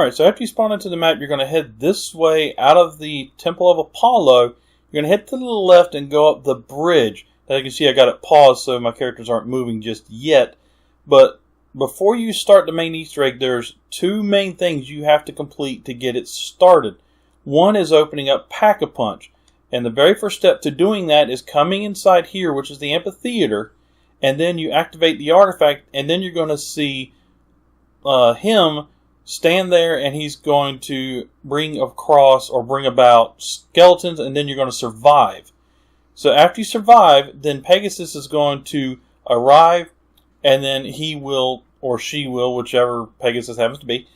Alright, so after you spawn into the map, you're going to head this way out of the Temple of Apollo. You're going to head to the left and go up the bridge. As you can see, I got it paused so my characters aren't moving just yet. But before you start the main Easter egg, there's two main things you have to complete to get it started. One is opening up Pack-a-Punch. And the very first step to doing that is coming inside here, which is the amphitheater. And then you activate the artifact, and then you're going to see him stand there, and he's going to bring across or bring about skeletons, and then you're going to survive. So after you survive, then Pegasus is going to arrive, and then he will, or she will, whichever Pegasus happens to be,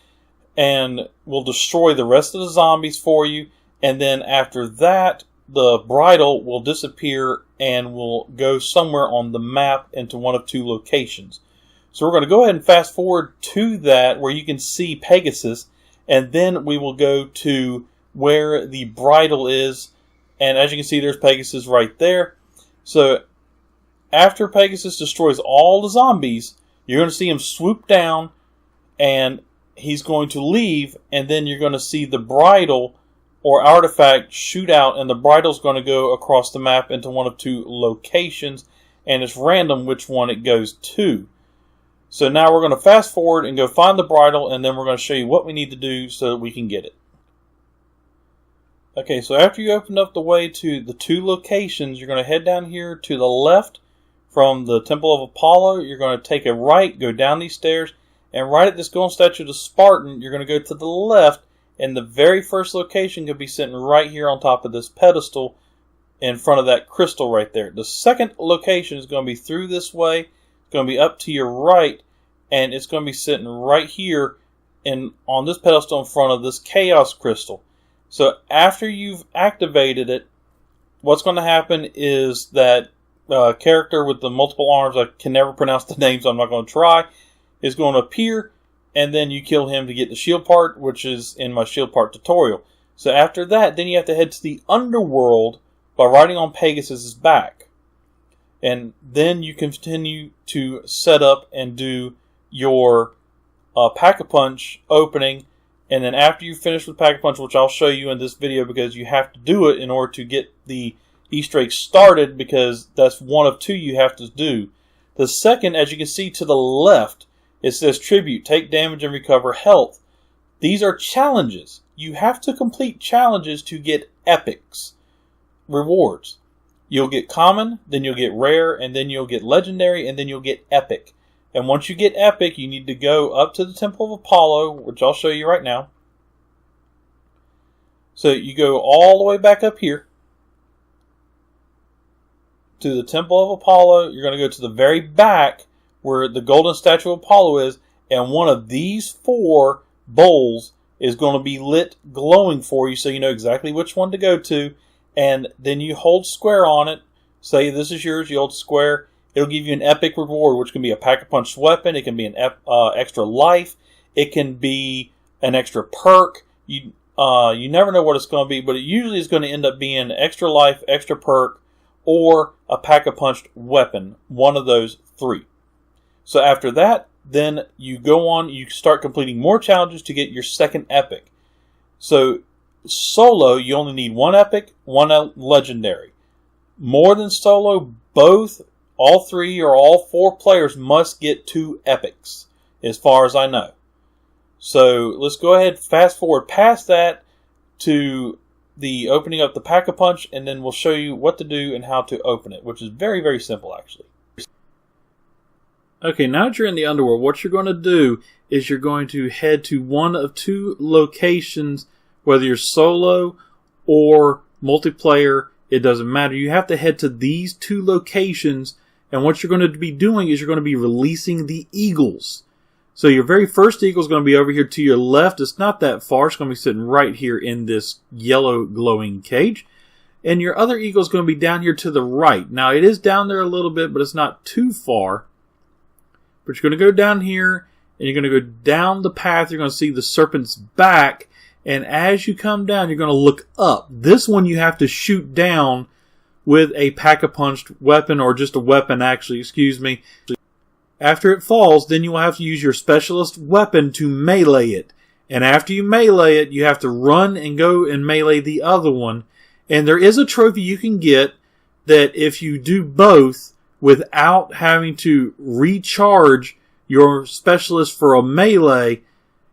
and will destroy the rest of the zombies for you. And then after that, the bridle will disappear and will go somewhere on the map into one of two locations. So we're going to go ahead and fast forward to that where you can see Pegasus, and then we will go to where the bridle is, and as you can see, there's Pegasus right there. So after Pegasus destroys all the zombies, you're going to see him swoop down, and he's going to leave, and then you're going to see the bridle or artifact shoot out, and the bridle's going to go across the map into one of two locations, and it's random which one it goes to. So now we're going to fast forward and go find the bridle, and then we're going to show you what we need to do so that we can get it. Okay, so after you open up the way to the two locations, you're going to head down here to the left from the Temple of Apollo. You're going to take a right, go down these stairs, and right at this golden statue of the Spartan, you're going to go to the left, and the very first location could be sitting right here on top of this pedestal in front of that crystal right there. The second location is going to be through this way. It's going to be up to your right, and it's going to be sitting right here on this pedestal in front of this chaos crystal. So after you've activated it, what's going to happen is that character with the multiple arms, I can never pronounce the names, so I'm not going to try, is going to appear, and then you kill him to get the shield part, which is in my shield part tutorial. So after that, then you have to head to the underworld by riding on Pegasus's back. And then you continue to set up and do your Pack-a-Punch opening. And then after you finish with Pack-a-Punch, which I'll show you in this video because you have to do it in order to get the Easter egg started, because that's one of two you have to do. The second, as you can see to the left, it says Tribute, take damage and recover health. These are challenges. You have to complete challenges to get epics rewards. You'll get common, then you'll get rare, and then you'll get legendary, and then you'll get epic. And once you get epic, you need to go up to the Temple of Apollo, which I'll show you right now. So you go all the way back up here to the Temple of Apollo. You're going to go to the very back where the golden statue of Apollo is, and one of these four bowls is going to be lit glowing for you so you know exactly which one to go to. And then you hold square on it. Say this is yours, you hold square. It'll give you an epic reward, which can be a Pack-a-Punch weapon. It can be an extra life. It can be an extra perk. You never know what it's going to be, but it usually is going to end up being extra life, extra perk, or a Pack-a-Punch weapon. One of those three. So after that, then you go on, you start completing more challenges to get your second epic. So solo, you only need one epic, one legendary. More than solo, all three or all four players must get 2 epics, as far as I know. So let's go ahead, fast forward past that to the opening up the Pack-a-Punch, and then we'll show you what to do and how to open it, which is very, very simple actually. Okay, now that you're in the underworld, what you're going to do is you're going to head to one of 2 locations, whether you're solo or multiplayer, it doesn't matter. You have to head to these 2 locations, and what you're going to be doing is you're going to be releasing the eagles. So your very first eagle is going to be over here to your left. It's not that far. It's going to be sitting right here in this yellow glowing cage. And your other eagle is going to be down here to the right. Now, it is down there a little bit, but it's not too far. But you're going to go down here, and you're going to go down the path. You're going to see the serpent's back. And as you come down, you're going to look up. This one you have to shoot down with a Pack-a-Punch weapon, or just a weapon actually, excuse me. After it falls, then you will have to use your specialist weapon to melee it. And after you melee it, you have to run and go and melee the other one. And there is a trophy you can get that if you do both without having to recharge your specialist for a melee,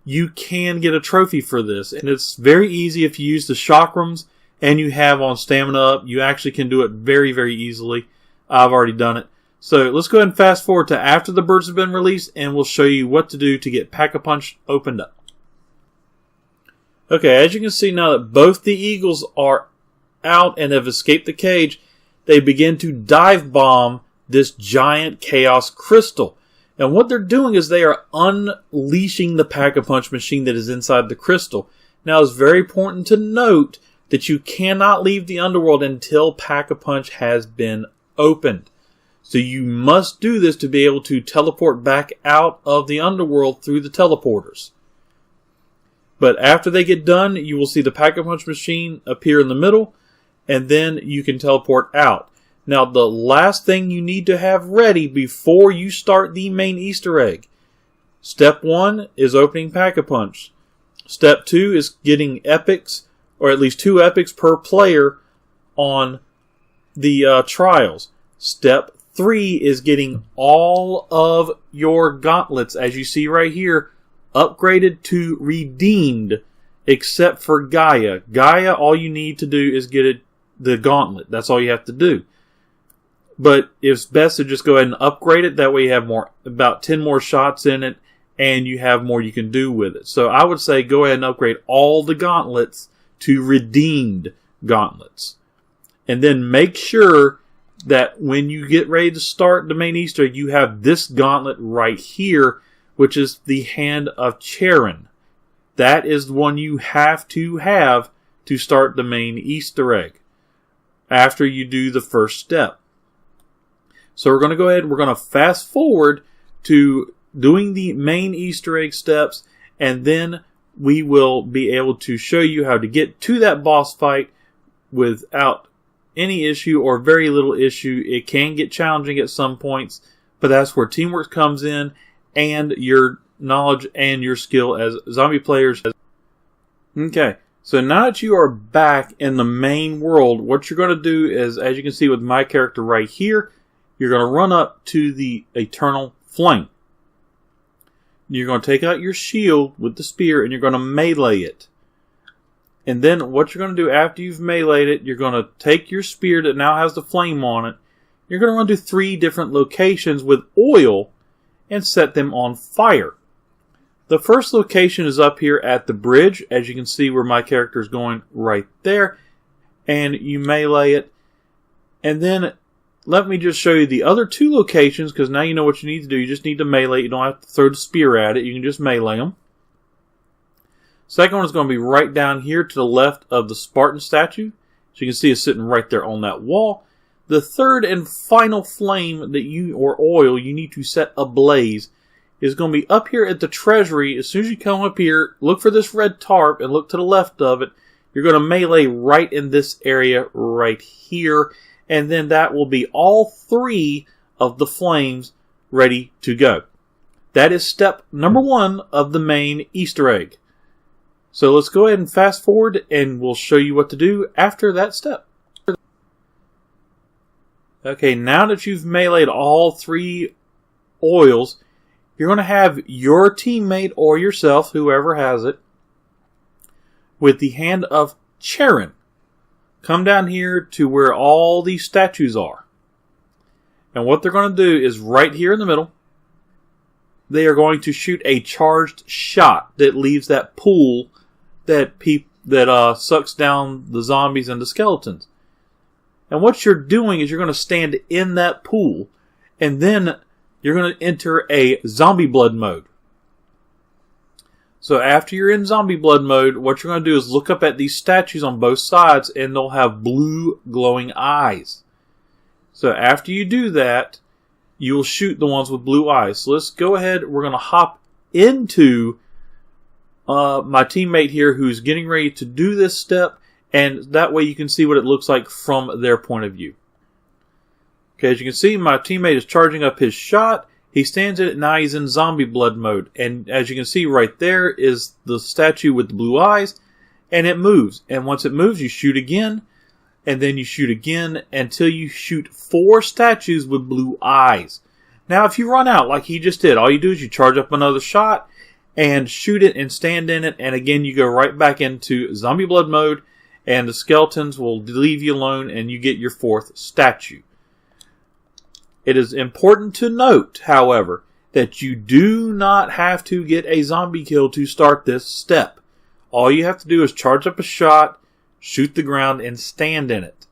you can get a trophy for this. And it's very easy if you use the chakrams and you have on stamina up. You actually can do it very, very easily. I've already done it. So let's go ahead and fast forward to after the birds have been released, and we'll show you what to do to get Pack-a-Punch opened up. Okay, as you can see now that both the eagles are out and have escaped the cage, they begin to dive bomb this giant chaos crystal. And what they're doing is they are unleashing the Pack-a-Punch machine that is inside the crystal. Now it's very important to note that you cannot leave the underworld until Pack-a-Punch has been opened. So you must do this to be able to teleport back out of the underworld through the teleporters. But after they get done, you will see the Pack-a-Punch machine appear in the middle, and then you can teleport out. Now, the last thing you need to have ready before you start the main Easter egg. Step 1 is opening Pack-a-Punch. Step 2 is getting epics, or at least 2 epics per player on the trials. Step 3 is getting all of your gauntlets, as you see right here, upgraded to redeemed, except for Gaia. Gaia, all you need to do is get the gauntlet. That's all you have to do. But it's best to just go ahead and upgrade it. That way you have about 10 more shots in it, and you have more you can do with it. So I would say go ahead and upgrade all the gauntlets to redeemed gauntlets. And then make sure that when you get ready to start the main Easter egg, you have this gauntlet right here, which is the Hand of Charon. That is the one you have to start the main Easter egg after you do the first step. So we're going to go ahead, we're going to fast forward to doing the main Easter egg steps, and then we will be able to show you how to get to that boss fight without any issue or very little issue. It can get challenging at some points, but that's where teamwork comes in and your knowledge and your skill as zombie players. Okay, so now that you are back in the main world, what you're going to do is, as you can see with my character right here, you're going to run up to the Eternal Flame. You're going to take out your shield with the spear and you're going to melee it. And then what you're going to do after you've meleeed it, you're going to take your spear that now has the flame on it. You're going to run to 3 different locations with oil and set them on fire. The first location is up here at the bridge, as you can see where my character is going right there. And you melee it. And then let me just show you the other 2 locations, because now you know what you need to do. You just need to melee. You don't have to throw the spear at it. You can just melee them. Second one is going to be right down here to the left of the Spartan statue. So you can see it's sitting right there on that wall. The third and final flame that or oil you need to set ablaze is going to be up here at the treasury. As soon as you come up here, look for this red tarp and look to the left of it. You're going to melee right in this area right here. And then that will be all 3 of the flames ready to go. That is step number 1 of the main Easter egg. So let's go ahead and fast forward and we'll show you what to do after that step. Okay, now that you've meleeed all 3 oils, you're going to have your teammate or yourself, whoever has it, with the Hand of Charon, come down here to where all these statues are. And what they're going to do is right here in the middle, they are going to shoot a charged shot that leaves that pool that sucks down the zombies and the skeletons. And what you're doing is you're going to stand in that pool, and then you're going to enter a zombie blood mode. So after you're in zombie blood mode, what you're going to do is look up at these statues on both sides, and they'll have blue glowing eyes. So after you do that, you'll shoot the ones with blue eyes. So let's go ahead. We're going to hop into my teammate here who's getting ready to do this step, and that way you can see what it looks like from their point of view. Okay, as you can see, my teammate is charging up his shot, He stands in it, now he's in zombie blood mode. And as you can see right there is the statue with the blue eyes. And it moves. And once it moves, you shoot again. And then you shoot again until you shoot 4 statues with blue eyes. Now if you run out like he just did, all you do is you charge up another shot and shoot it and stand in it. And again, you go right back into zombie blood mode. And the skeletons will leave you alone and you get your 4th statue. It is important to note, however, that you do not have to get a zombie kill to start this step. All you have to do is charge up a shot, shoot the ground, and stand in it.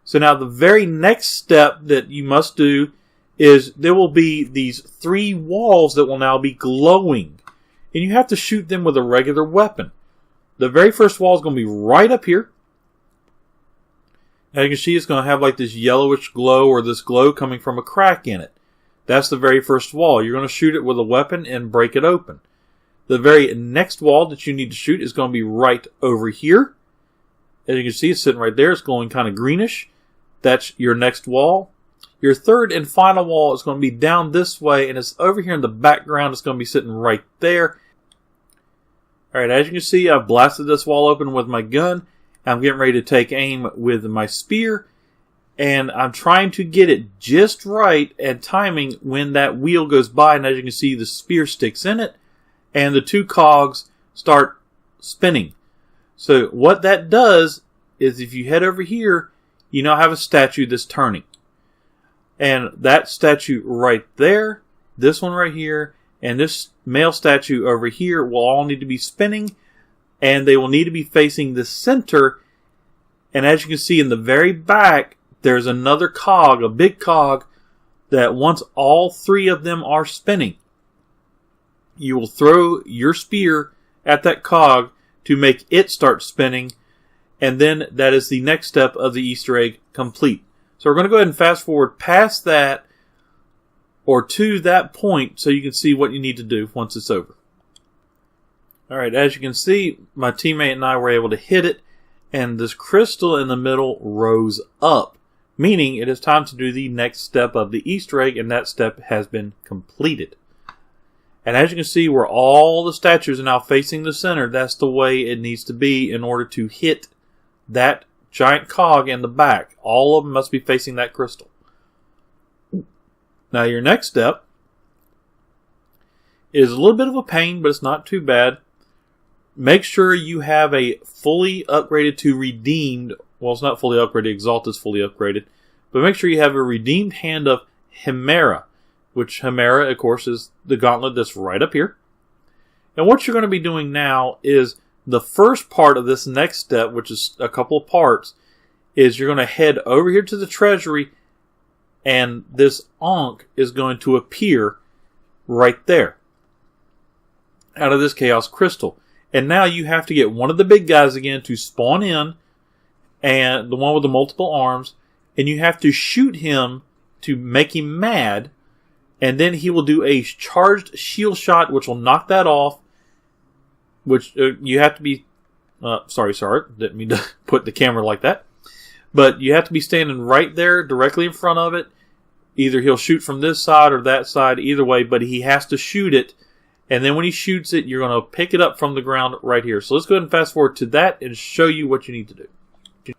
So now the very next step that you must do is there will be these 3 walls that will now be glowing. And you have to shoot them with a regular weapon. The very first wall is going to be right up here. As you can see, it's going to have like this yellowish glow or this glow coming from a crack in it. That's the very first wall. You're going to shoot it with a weapon and break it open. The very next wall that you need to shoot is going to be right over here. As you can see, it's sitting right there. It's glowing kind of greenish. That's your next wall. Your third and final wall is going to be down this way, and it's over here in the background. It's going to be sitting right there. Alright, as you can see, I've blasted this wall open with my gun. I'm getting ready to take aim with my spear. And I'm trying to get it just right at timing when that wheel goes by. And as you can see, the spear sticks in it. And the 2 cogs start spinning. So what that does is if you head over here, you now have a statue that's turning. And that statue right there, this one right here, and this male statue over here will all need to be spinning. And they will need to be facing the center. And as you can see in the very back, there's another cog, a big cog, that once all 3 of them are spinning, you will throw your spear at that cog to make it start spinning. And then that is the next step of the Easter egg complete. So we're going to go ahead and fast forward past that or to that point so you can see what you need to do once it's over. Alright, as you can see, my teammate and I were able to hit it, and this crystal in the middle rose up, meaning it is time to do the next step of the Easter egg, and that step has been completed. And as you can see, where all the statues are now facing the center, that's the way it needs to be in order to hit that giant cog in the back. All of them must be facing that crystal. Now your next step is a little bit of a pain, but it's not too bad. Make sure you have a fully upgraded to redeemed, well, it's not fully upgraded, Exalt is fully upgraded, but make sure you have a redeemed hand of Chimera, which Chimera, of course, is the gauntlet that's right up here. And what you're going to be doing now is the first part of this next step, which is a couple of parts, is you're going to head over here to the treasury, and this Ankh is going to appear right there out of this Chaos Crystal. And now you have to get one of the big guys again to spawn in, and the one with the multiple arms, and you have to shoot him to make him mad, and then he will do a charged shield shot, which will knock that off, which you have to be, sorry, didn't mean to put the camera like that, but you have to be standing right there, directly in front of it. Either he'll shoot from this side or that side, either way, but he has to shoot it. And then when he shoots it, you're going to pick it up from the ground right here. So let's go ahead and fast forward to that and show you what you need to do.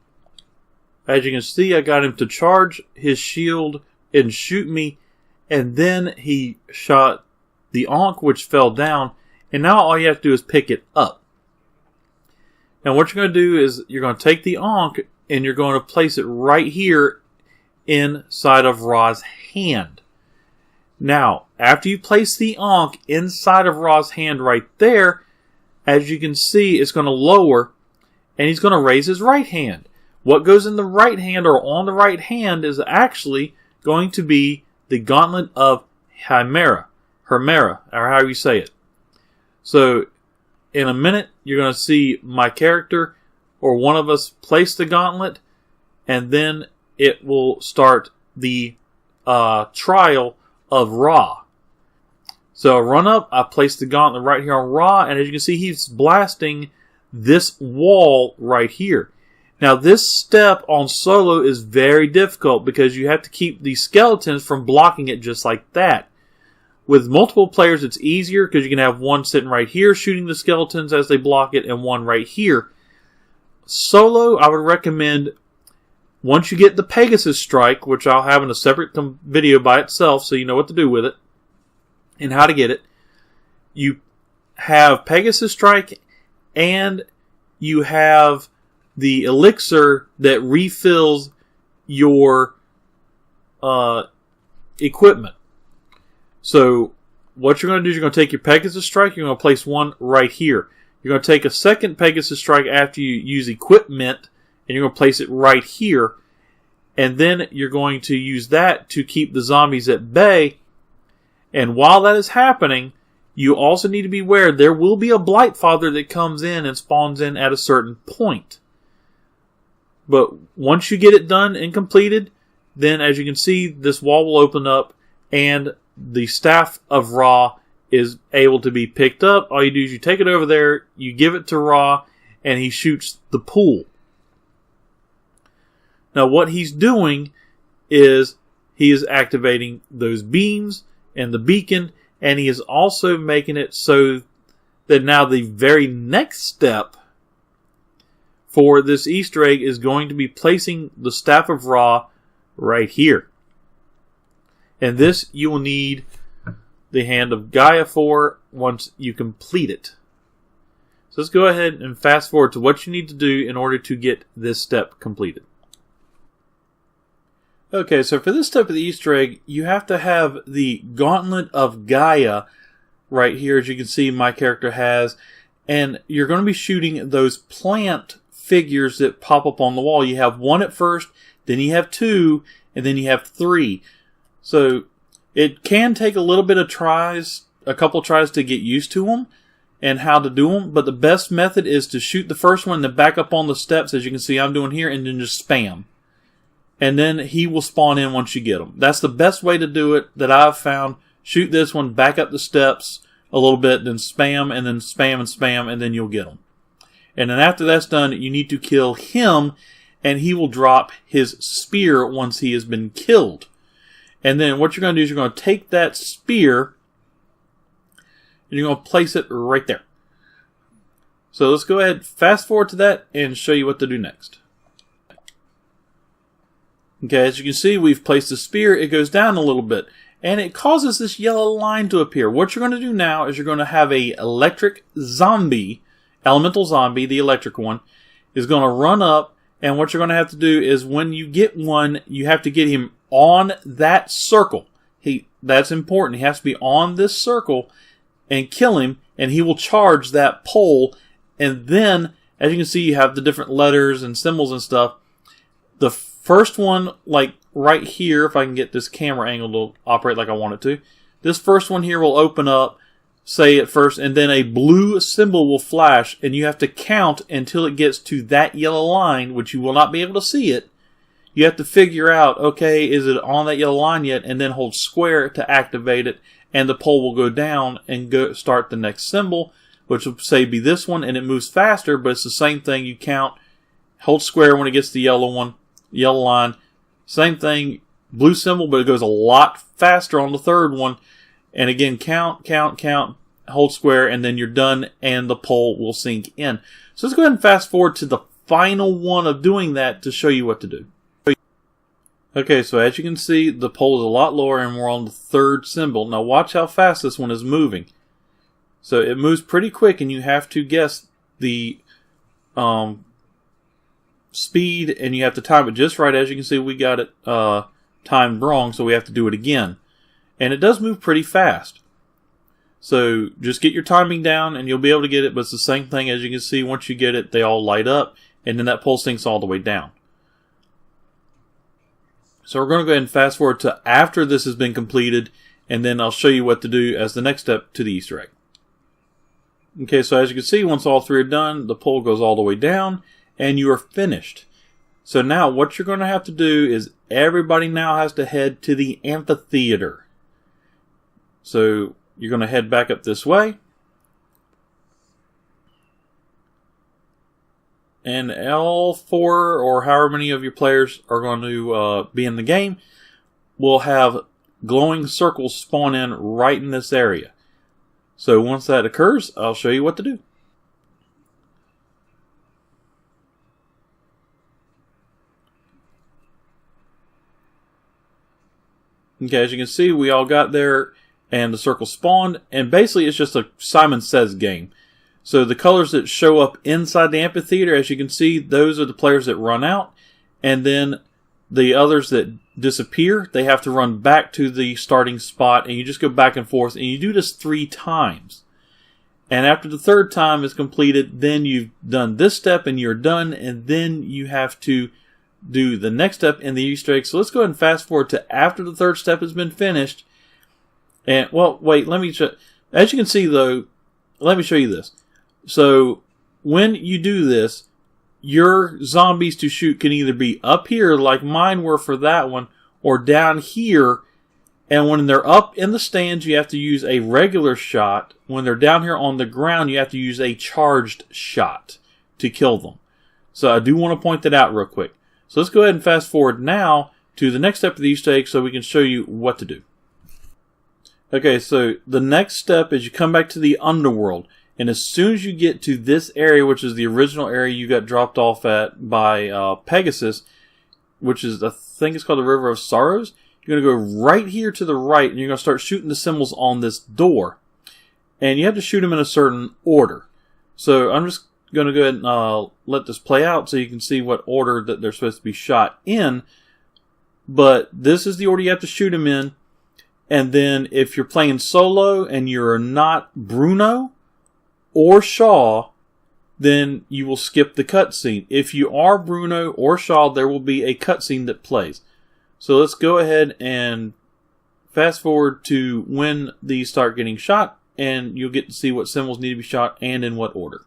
As you can see, I got him to charge his shield and shoot me. And then he shot the Ankh, which fell down. And now all you have to do is pick it up. Now what you're going to do is you're going to take the Ankh and you're going to place it right here inside of Ra's hand. Now, after you place the Ankh inside of Ra's hand right there, as you can see, it's going to lower, and he's going to raise his right hand. What goes in the right hand or on the right hand is actually going to be the Gauntlet of Chimera, or however you say it. So, in a minute, you're going to see my character, or one of us, place the gauntlet, and then it will start the trial of Ra. So I run up, I place the gauntlet right here on Ra, and as you can see, he's blasting this wall right here. Now this step on solo is very difficult because you have to keep the skeletons from blocking it just like that. With multiple players, it's easier because you can have one sitting right here shooting the skeletons as they block it, and one right here. Solo, I would recommend, once you get the Pegasus Strike, which I'll have in a separate video by itself so you know what to do with it and how to get it, you have Pegasus Strike and you have the elixir that refills your equipment. So what you're going to do is you're going to take your Pegasus Strike, you're going to place one right here. You're going to take a second Pegasus Strike after you use equipment, and you're going to place it right here. And then you're going to use that to keep the zombies at bay. And while that is happening, you also need to be aware there will be a Blight Father that comes in and spawns in at a certain point. But once you get it done and completed, then as you can see, this wall will open up and the Staff of Ra is able to be picked up. All you do is you take it over there, you give it to Ra, and he shoots the pool. Now what he's doing is he is activating those beams and the beacon, and he is also making it so that now the very next step for this Easter egg is going to be placing the Staff of Ra right here. And this you will need the Hand of Gaia for once you complete it. So let's go ahead and fast forward to what you need to do in order to get this step completed. Okay, so for this step of the Easter egg, you have to have the Gauntlet of Gaia right here, as you can see my character has. And you're going to be shooting those plant figures that pop up on the wall. You have one at first, then you have two, and then you have three. So it can take a little bit of tries, a couple tries to get used to them and how to do them. But the best method is to shoot the first one, then back up on the steps, as you can see I'm doing here, and then just spam. And then he will spawn in once you get him. That's the best way to do it that I've found. Shoot this one, back up the steps a little bit, then spam, and then spam and spam, and then you'll get him. And then after that's done, you need to kill him, and he will drop his spear once he has been killed. And then what you're going to do is you're going to take that spear, and you're going to place it right there. So let's go ahead, fast forward to that, and show you what to do next. Okay, as you can see, we've placed the spear. It goes down a little bit, and it causes this yellow line to appear. What you're going to do now is you're going to have a electric zombie, elemental zombie, the electric one, is going to run up, and what you're going to have to do is when you get one, you have to get him on that circle. That's important. He has to be on this circle and kill him, and he will charge that pole. And then, as you can see, you have the different letters and symbols and stuff. The first one, like right here, if I can get this camera angle to operate like I want it to, this first one here will open up, say at first, and then a blue symbol will flash, and you have to count until it gets to that yellow line, which you will not be able to see it. You have to figure out, okay, is it on that yellow line yet? And then hold square to activate it, and the pole will go down and start the next symbol, which will say be this one, and it moves faster, but it's the same thing. You count, hold square when it gets the yellow one, yellow line. Same thing, blue symbol, but it goes a lot faster on the third one. And again, count, hold square, and then you're done, and the pole will sink in. So let's go ahead and fast forward to the final one of doing that to show you what to do. Okay, so as you can see, the pole is a lot lower, and we're on the third symbol. Now watch how fast this one is moving. So it moves pretty quick, and you have to guess the speed, and you have to time it just right. As you can see, we got it timed wrong, so we have to do it again. And it does move pretty fast. So just get your timing down, and you'll be able to get it, but it's the same thing. As you can see, once you get it, they all light up, and then that pole sinks all the way down. So we're going to go ahead and fast forward to after this has been completed, and then I'll show you what to do as the next step to the Easter egg. Okay, so as you can see, once all three are done, the pole goes all the way down, and you are finished. So now what you're going to have to do is everybody now has to head to the amphitheater. So you're going to head back up this way. And all four, or however many of your players are going to be in the game, will have glowing circles spawn in right in this area. So once that occurs, I'll show you what to do. Okay, as you can see, we all got there and the circle spawned, and basically it's just a Simon Says game. So the colors that show up inside the amphitheater, as you can see, those are the players that run out, and then the others that disappear, they have to run back to the starting spot, and you just go back and forth, and you do this 3 times. And after the 3rd time is completed, then you've done this step and you're done, and then you have to do the next step in the Easter egg. So let's go ahead and fast forward to after the 3rd step has been finished. And, well, wait, let me show. As you can see, though, let me show you this. So when you do this, your zombies to shoot can either be up here, like mine were for that one, or down here. And when they're up in the stands, you have to use a regular shot. When they're down here on the ground, you have to use a charged shot to kill them. So I do want to point that out real quick. So let's go ahead and fast forward now to the next step of the Easter egg so we can show you what to do. Okay, so the next step is you come back to the underworld. And as soon as you get to this area, which is the original area you got dropped off at by Pegasus, which is, I think it's called the River of Sorrows, you're going to go right here to the right, and you're going to start shooting the symbols on this door. And you have to shoot them in a certain order. So I'm just going to go ahead and let this play out so you can see what order that they're supposed to be shot in. But this is the order you have to shoot them in. And then if you're playing solo and you're not Bruno or Shaw, then you will skip the cutscene. If you are Bruno or Shaw, there will be a cutscene that plays. So let's go ahead and fast forward to when these start getting shot, and you'll get to see what symbols need to be shot and in what order.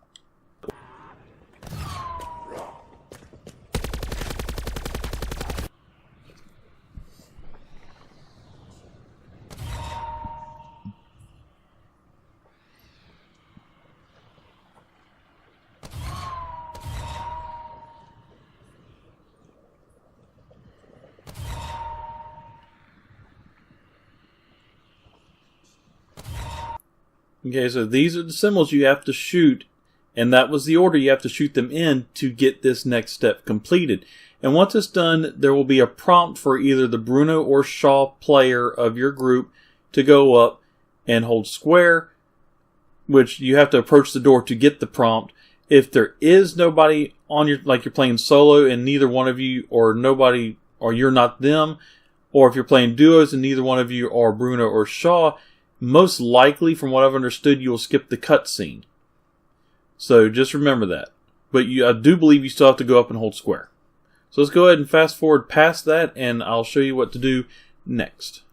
Okay, so these are the symbols you have to shoot, and that was the order you have to shoot them in to get this next step completed. And once it's done, there will be a prompt for either the Bruno or Shaw player of your group to go up and hold square, which you have to approach the door to get the prompt. If there is nobody on your, like you're playing solo and neither one of you or nobody, or you're not them, or if you're playing duos and neither one of you are Bruno or Shaw, most likely, from what I've understood, you will skip the cutscene. So just remember that. But I do believe you still have to go up and hold square. So let's go ahead and fast forward past that, and I'll show you what to do next.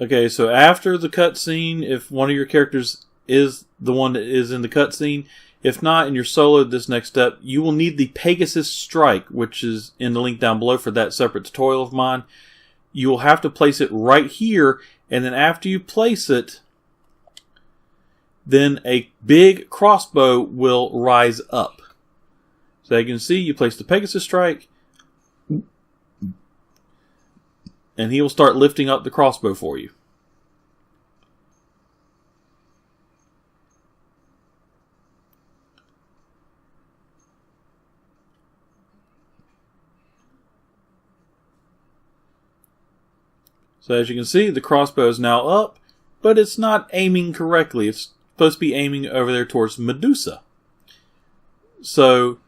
Okay, so after the cutscene, if one of your characters is the one that is in the cutscene, if not, and you're soloed this next step, you will need the Pegasus Strike, which is in the link down below for that separate tutorial of mine. You will have to place it right here, and then after you place it, then a big crossbow will rise up. So you can see, you place the Pegasus Strike, and he will start lifting up the crossbow for you. So as you can see, the crossbow is now up, but it's not aiming correctly. It's supposed to be aiming over there towards Medusa. So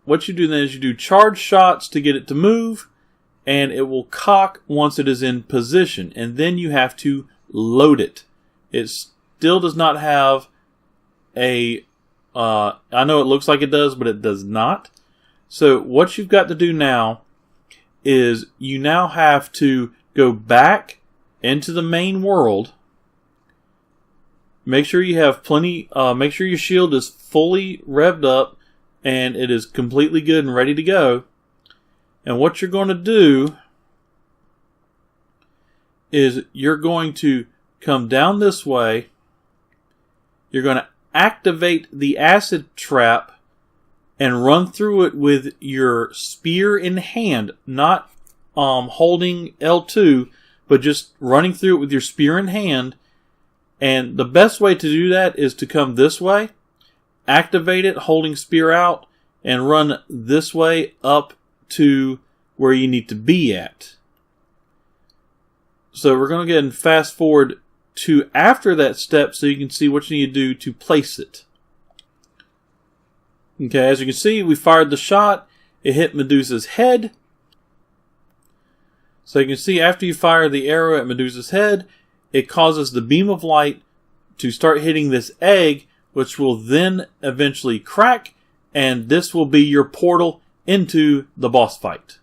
what you do then is you do charge shots to get it to move, and it will cock once it is in position. And then you have to load it. It still does not have a... I know it looks like it does, but it does not. So what you've got to do now is you now have to go back into the main world. Make sure you have plenty, make sure your shield is fully revved up and it is completely good and ready to go. And what you're going to do is you're going to come down this way. You're going to activate the acid trap and run through it with your spear in hand, not holding L2, but just running through it with your spear in hand. And the best way to do that is to come this way, activate it, holding spear out, and run this way up to where you need to be at. So we're going to go ahead and fast forward to after that step so you can see what you need to do to place it. Okay, as you can see, we fired the shot. It hit Medusa's head. So you can see after you fire the arrow at Medusa's head, it causes the beam of light to start hitting this egg, which will then eventually crack, and this will be your portal into the boss fight.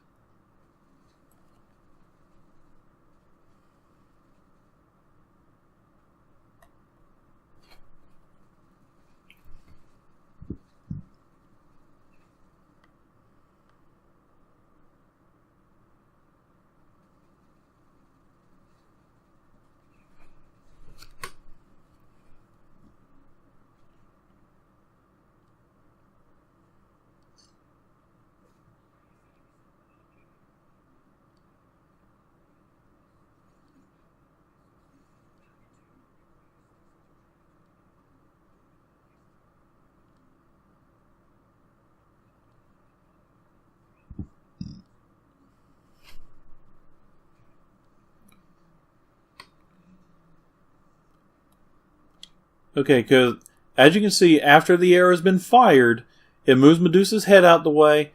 Okay, because as you can see, after the arrow has been fired, it moves Medusa's head out the way,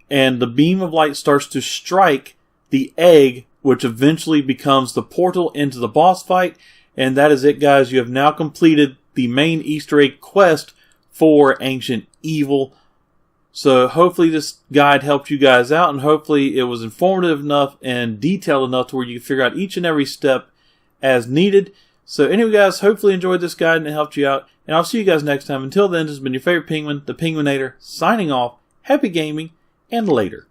and the beam of light starts to strike the egg, which eventually becomes the portal into the boss fight. And that is it, guys. You have now completed the main Easter egg quest for Ancient Evil. So hopefully this guide helped you guys out, and hopefully it was informative enough and detailed enough to where you can figure out each and every step as needed. So anyway, guys, hopefully you enjoyed this guide and it helped you out. And I'll see you guys next time. Until then, this has been your favorite penguin, the Penguinator, signing off. Happy gaming, and later.